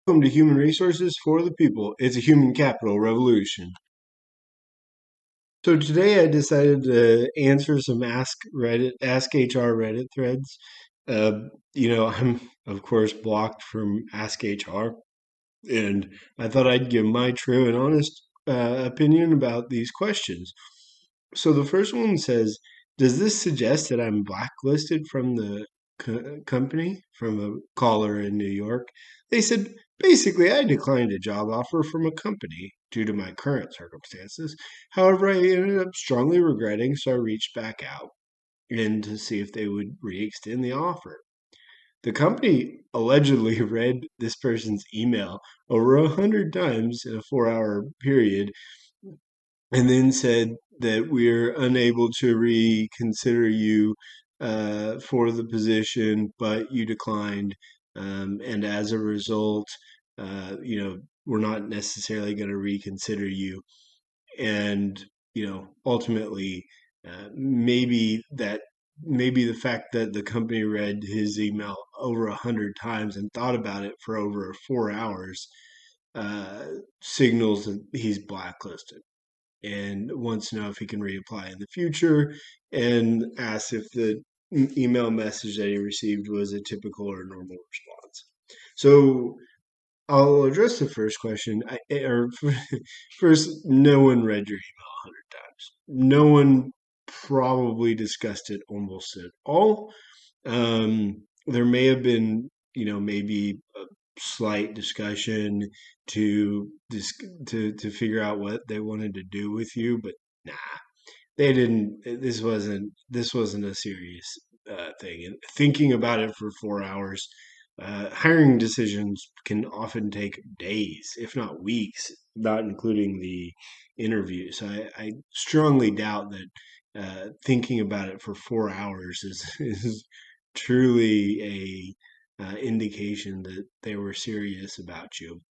Welcome to Human Resources for the People. It's a human capital revolution. So today I decided to answer some Ask HR Reddit threads. I'm of course blocked from Ask HR, and I thought I'd give my true and honest opinion about these questions. So the first one says, does this suggest that I'm blacklisted from the company? From a caller in New York. They said, basically, I declined a job offer from a company due to my current circumstances. However, I ended up strongly regretting, so I reached back out and to see if they would re-extend the offer. The company allegedly read this person's email over 100 times in a 4-hour period and then said that we're unable to reconsider you for the position, but you declined. And as a result, we're not necessarily going to reconsider you. And, ultimately, maybe the fact that the company read his email over 100 times and thought about it for over 4 hours uh, signals that he's blacklisted and wants to know if he can reapply in the future and asks if the email message that he received was a typical or normal response. So I'll address the first question. First, no one read your email 100 times. No one probably discussed it almost at all. There may have been, maybe a slight discussion to to figure out what they wanted to do with you, but nah, they didn't. This wasn't a serious thing. And thinking about it for 4 hours, hiring decisions can often take days, if not weeks, not including the interviews. I strongly doubt that thinking about it for 4 hours is truly a indication that they were serious about you.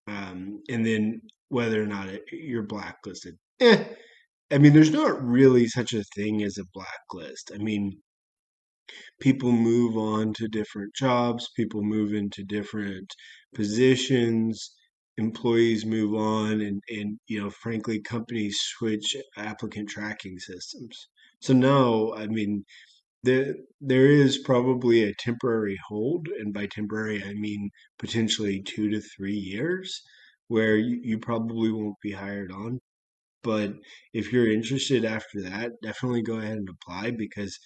And then whether or not you're blacklisted. I mean, there's not really such a thing as a blacklist. I mean, people move on to different jobs, people move into different positions, employees move on, and frankly, companies switch applicant tracking systems. So no, I mean, there is probably a temporary hold, and by temporary I mean potentially 2 to 3 years, where you probably won't be hired on. But if you're interested after that, definitely go ahead and apply because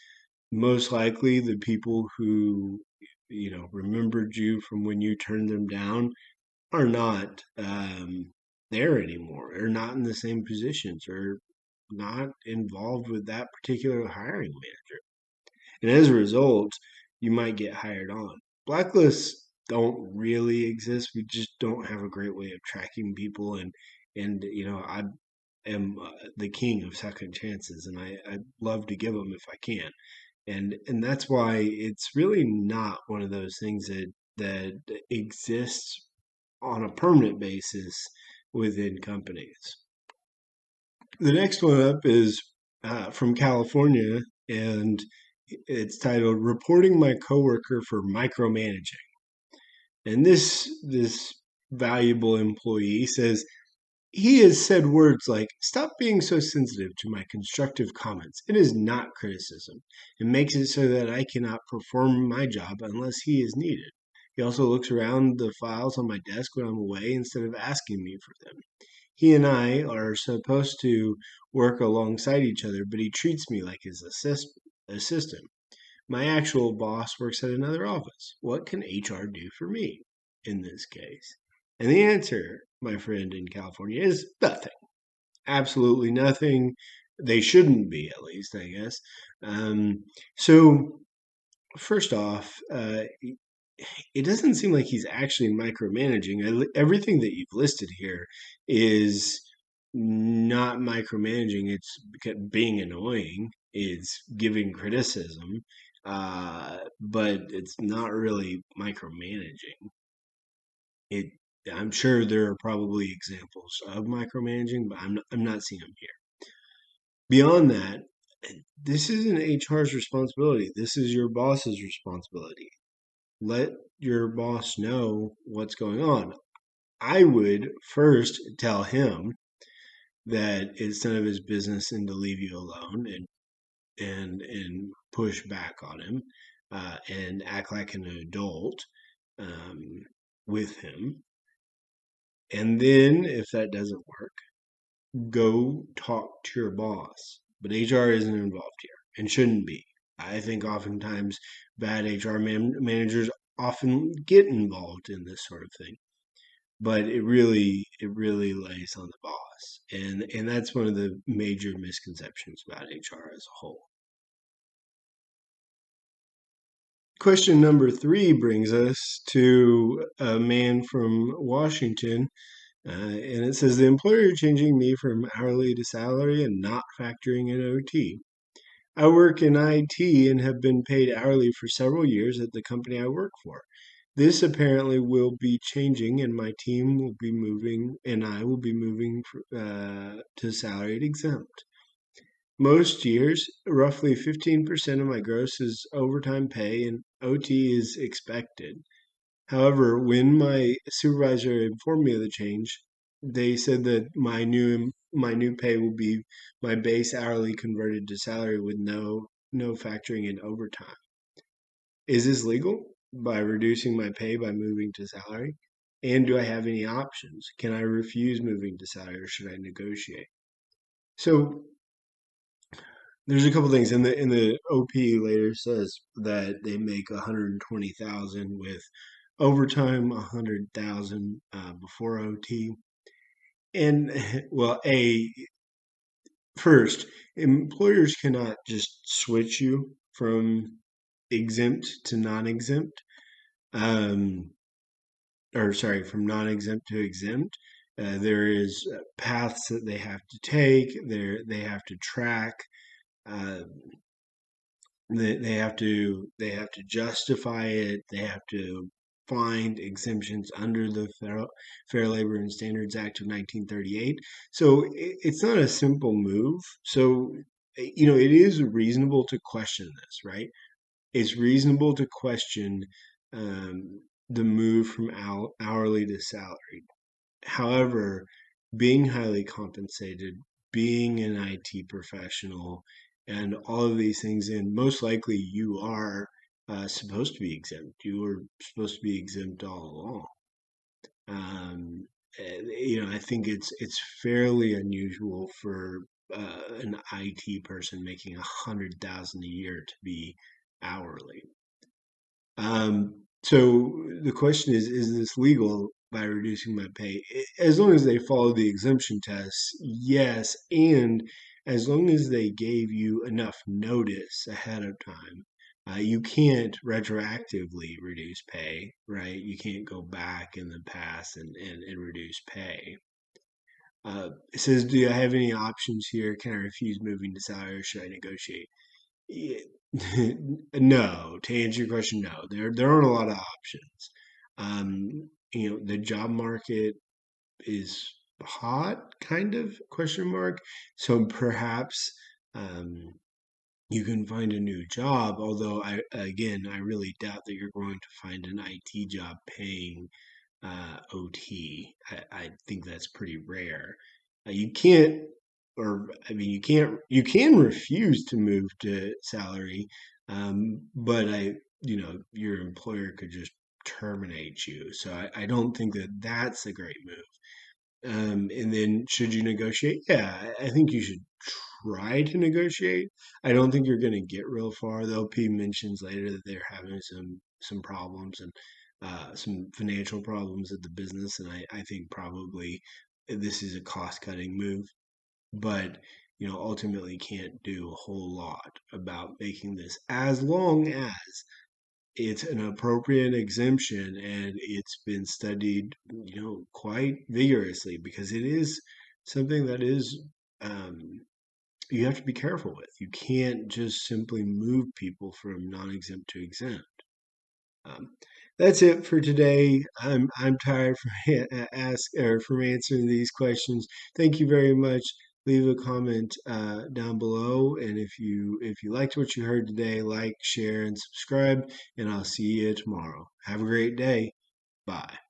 most likely the people who remembered you from when you turned them down are not there anymore. They're not in the same positions or not involved with that particular hiring manager. And as a result, you might get hired on. Blacklists don't really exist. We just don't have a great way of tracking people. And I am the king of second chances, and I love to give them if I can. And that's why it's really not one of those things that exists on a permanent basis within companies. The next one up is from California, and it's titled "Reporting My Coworker for Micromanaging." And this valuable employee says he has said words like, "Stop being so sensitive to my constructive comments. It is not criticism. It makes it so that I cannot perform my job unless he is needed." He also looks around the files on my desk when I'm away instead of asking me for them. He and I are supposed to work alongside each other, but he treats me like his assistant. My actual boss works at another office. What can HR do for me in this case? And the answer, my friend in California, is nothing. Absolutely nothing. They shouldn't be, at least, I guess. So, first off, it doesn't seem like he's actually micromanaging. Everything that you've listed here is not micromanaging. It's being annoying. It's giving criticism, but it's not really micromanaging. It. I'm sure there are probably examples of micromanaging, but I'm not seeing them here. Beyond that, this isn't HR's responsibility. This is your boss's responsibility. let your boss know what's going on. I would first tell him that it's none of his business and to leave you alone and push back on him and act like an adult um, with him. And then if that doesn't work, go talk to your boss. But HR isn't involved here and shouldn't be. I think oftentimes bad managers often get involved in this sort of thing, but it really lays on the boss, and that's one of the major misconceptions about HR as a whole. Question number three brings us to a man from Washington, and it says the employer changing me from hourly to salary and not factoring in OT. I work in IT and have been paid hourly for several years at the company I work for. This apparently will be changing, and my team will be moving, and I will be moving to salaried exempt. Most years, roughly 15% of my gross is overtime pay, and OT is expected. However, when my supervisor informed me of the change, they said that my new pay will be my base hourly converted to salary with no factoring in overtime. Is this legal? By reducing my pay by moving to salary? And do I have any options? Can I refuse moving to salary or should I negotiate? So there's a couple things in the OP later says that they make 120,000 with overtime, 100,000 before OT. And well, first, employers cannot just switch you from exempt to non-exempt, um, or sorry, from non-exempt to exempt. There is paths that they have to take. They have to track. Uh, they have to justify it. They have to find exemptions under the Fair Labor and Standards Act of 1938. So it's not a simple move. So it is reasonable to question this, right? It's reasonable to question the move from hourly to salary. However, being highly compensated, being an IT professional, and all of these things, and most likely you are supposed to be exempt. You were supposed to be exempt all along. I think it's fairly unusual for an IT person making 100,000 a year to be hourly. So the question is this legal by reducing my pay? As long as they follow the exemption tests, yes. And as long as they gave you enough notice ahead of time, you can't retroactively reduce pay, right? You can't go back in the past and reduce pay. It says, do I have any options here? Can I refuse moving to salary or should I negotiate? Yeah. No, to answer your question, no. There aren't a lot of options. The job market is hot, kind of question mark. So perhaps um, you can find a new job. Although I really doubt that you're going to find an IT job paying OT. I think that's pretty rare. You can't, or I mean, you can refuse to move to salary, but your employer could just terminate you. So I don't think that that's a great move. And then should you negotiate? Yeah, I think you should try to negotiate. I don't think you're going to get real far. The OP mentions later that they're having some problems and some financial problems at the business, and I think probably this is a cost cutting move, but ultimately can't do a whole lot about making this as long as it's an appropriate exemption and it's been studied, quite vigorously because it is something that is um, you have to be careful with. You can't just simply move people from non-exempt to exempt. Um, that's it for today. I'm tired from from answering these questions. Thank you very much. leave a comment down below. And if you liked what you heard today, like, share, and subscribe. And I'll see you tomorrow. Have a great day. Bye.